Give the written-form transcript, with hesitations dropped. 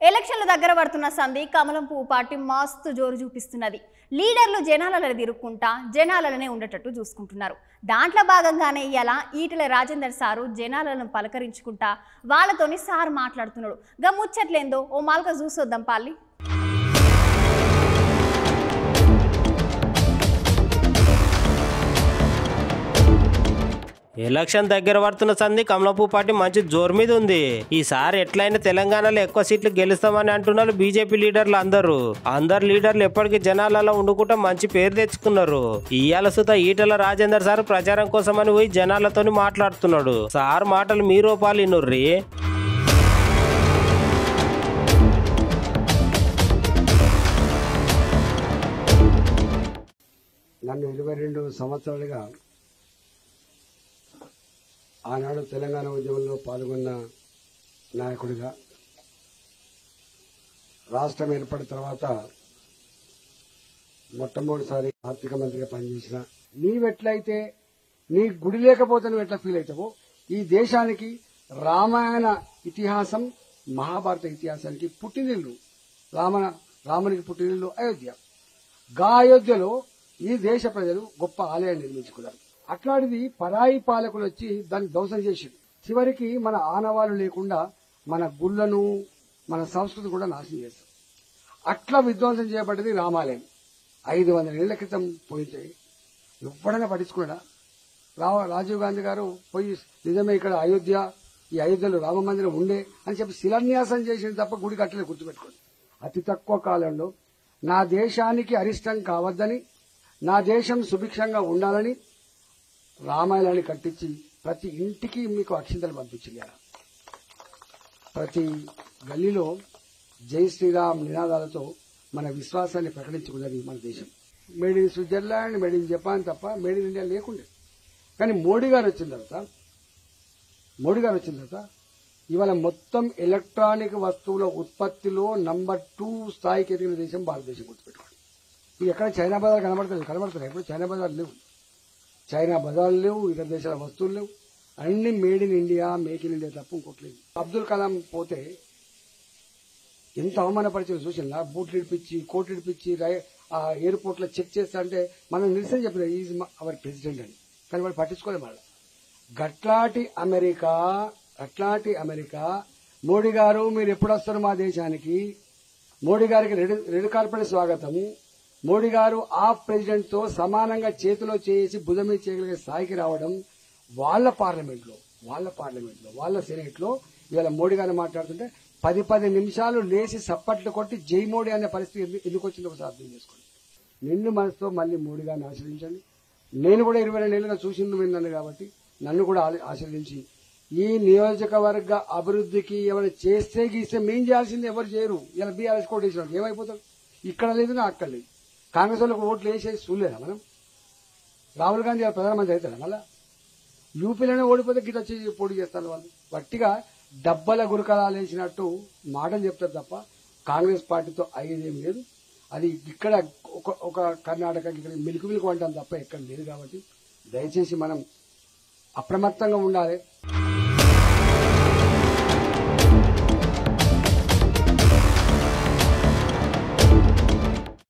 ఎలక్షన్లు దగ్గర పడుతున్న సంధి కమలం పువ్వు పార్టీ మస్తు జోరు చూపిస్తున్నది. లీడర్లు జనాలలో తిరుక్కుంటా జనాలనే ఉండేటట్టు చూసుకుంటున్నారు. దాంట్లో భాగంగానే ఇలా ఈటెల రాజేందర్ సారు జనాలను పలకరించుకుంటా వాళ్ళతోని సార్ మాట్లాడుతున్నాడు. గా ముచ్చట్లేందో ఓ మాల్క చూసొద్దాం పాలి. ఎలక్షన్ దగ్గర పడుతున్న సంధి కమలాపూ పార్టీ మంచి జోరు మీద ఉంది. ఈసారి ఎట్లయినా తెలంగాణలో ఎక్కువ సీట్లు గెలుస్తామని అంటున్నారు బీజేపీ లీడర్లు అందరు లీడర్లు ఎప్పటికీ జనాలలో ఉండుకుంటా మంచి పేరు తెచ్చుకున్నారు. ఇయాల సుత ఈటెల రాజేందర్ సార్ ప్రచారం కోసమని పోయి జనాలతోని మాట్లాడుతున్నాడు. సార్ మాటలు మీ రూపాయలు ఇన్నుర్రి. నన్ను 22 సంవత్సరాలుగా ఆనాడు తెలంగాణ ఉద్యమంలో పాల్గొన్న నాయకుడిగా, రాష్ట్రం ఏర్పడిన తర్వాత మొట్టమొదటిసారి ఆర్థిక మంత్రిగా పనిచేసిన నీవెట్లయితే నీ గుడి లేకపోతే నువ్వు ఎట్లా ఫీల్ అవుతావో, ఈ దేశానికి రామాయణ ఇతిహాసం, మహాభారత ఇతిహాసానికి పుట్టినిల్లు, రామునికి పుట్టినిల్లు అయోధ్య. అయోధ్యలో ఈ దేశ ప్రజలు గొప్ప ఆలయాన్ని నిర్మించుకున్నారు. అట్లాంటిది పరాయి పాలకులు వచ్చి దాన్ని ధ్వంసం చేసింది. చివరికి మన ఆనవాళ్లు లేకుండా మన గుళ్లను, మన సంస్కృతి కూడా నాశనం చేస్తారు. అట్లా విధ్వంసం చేయబడ్డది రామాలయం. 500 ఏళ్ల క్రితం పోయితే ఎప్పుడైనా పట్టించుకున్నాడా? రాజీవ్ గాంధీ గారు పోయి నిజమే ఇక్కడ ఈ అయోధ్యలో రామ మందిరం ఉండే అని చెప్పి శిలాన్యాసం చేసింది తప్ప గుడి కట్టలే. గుర్తుపెట్టుకోండి, అతి తక్కువ కాలంలో నా దేశానికి అరిష్టం కావద్దని, నా దేశం సుభిక్షంగా ఉండాలని రామాయణాన్ని కట్టించి ప్రతి ఇంటికి మీకు అక్షింతలు పంపించింది. ప్రతి గల్లీలో జై శ్రీరామ్ నినాదాలతో మన విశ్వాసాన్ని ప్రకటించుకున్నది మన దేశం. Made in Switzerland, made in Japan తప్ప మేడ్ ఇన్ ఇండియా లేకుండే. కానీ మోడీ గారు వచ్చిన తర్వాత ఇవాళ మొత్తం ఎలక్ట్రానిక్ వస్తువుల ఉత్పత్తిలో నంబర్ 2 స్థాయికి ఎదిగిన దేశం భారతదేశం. గుర్తుపెట్టుకోండి. ఇది ఎక్కడ చైనా బజార్ కనబడుతుంది. ఎప్పుడు చైనా బజార్ లేవు, చైనా బజార్లు లేవు, ఇతర దేశాల వస్తువులు లేవు. అన్ని made in India, make in India తప్ప ఇంకోట్లేదు. అబ్దుల్ కలాం పోతే ఎంత అవమానపరిచిన చూసినా, బూట్లు ఇడిపించి, కోట్లు ఇడిపించి ఎయిర్పోర్ట్ లో చెక్ చేస్తా అంటే మనం నిరసన చెప్పిన ఈజ్ అవర్ ప్రెసిడెంట్ అని. కానీ వాళ్ళు పట్టించుకోలేదు. వాళ్ళు గట్లాంటి అమెరికా మోడీ గారు మీరు ఎప్పుడు వస్తారు మా దేశానికి? మోడీ గారికి రెడ్ కార్పెట్ స్వాగతం. మోడీ గారు ఆ ప్రెసిడెంట్ తో సమానంగా చేతిలో చేసి భుజమే చేయగలిగే స్థాయికి రావడం, వాళ్ళ పార్లమెంట్ లో వాళ్ళ సెనేట్ లో ఇవాళ మోడీ గారిని మాట్లాడుతుంటే 10 నిమిషాలు లేచి సప్పట్లు కొట్టి జై మోడీ అనే పరిస్థితి ఎందుకు వచ్చిందో ఒకసారి అర్థం చేసుకోండి. నిండు మనసుతో మళ్లీ మోడీ గారిని ఆశ్రయించండి. నేను కూడా 22 ఏళ్లుగా చూసింది విన్నాను కాబట్టి నన్ను కూడా ఆశ్రయించి ఈ నియోజకవర్గ అభివృద్ధికి ఏమైనా చేస్తే గీస్తే మేం చేయాల్సింది ఎవరు చేయరు. ఇలా బీఆర్ఎస్ కోట్ వేసినట్టు ఏమైపోతారు? ఇక్కడ లేదు, నా అక్కడ లేదు. కాంగ్రెస్ వాళ్ళకు ఓట్లు వేసేసి చూడలేదా మనం? రాహుల్ గాంధీ ప్రధానమంత్రి అవుతారా? మళ్ళా యూపీలోనే ఓడిపోతే గిట్ వచ్చి పోటీ చేస్తారు. వాళ్ళు వట్టిగా డబ్బల గురకలాలు వేసినట్టు మాటలు చెప్తారు తప్ప కాంగ్రెస్ పార్టీతో అయ్యేదేమి లేదు. అది ఇక్కడ ఒక కర్ణాటక ఇక్కడ మిలుకు వంటాం తప్ప ఎక్కడ లేదు. కాబట్టి దయచేసి మనం అప్రమత్తంగా ఉండాలి.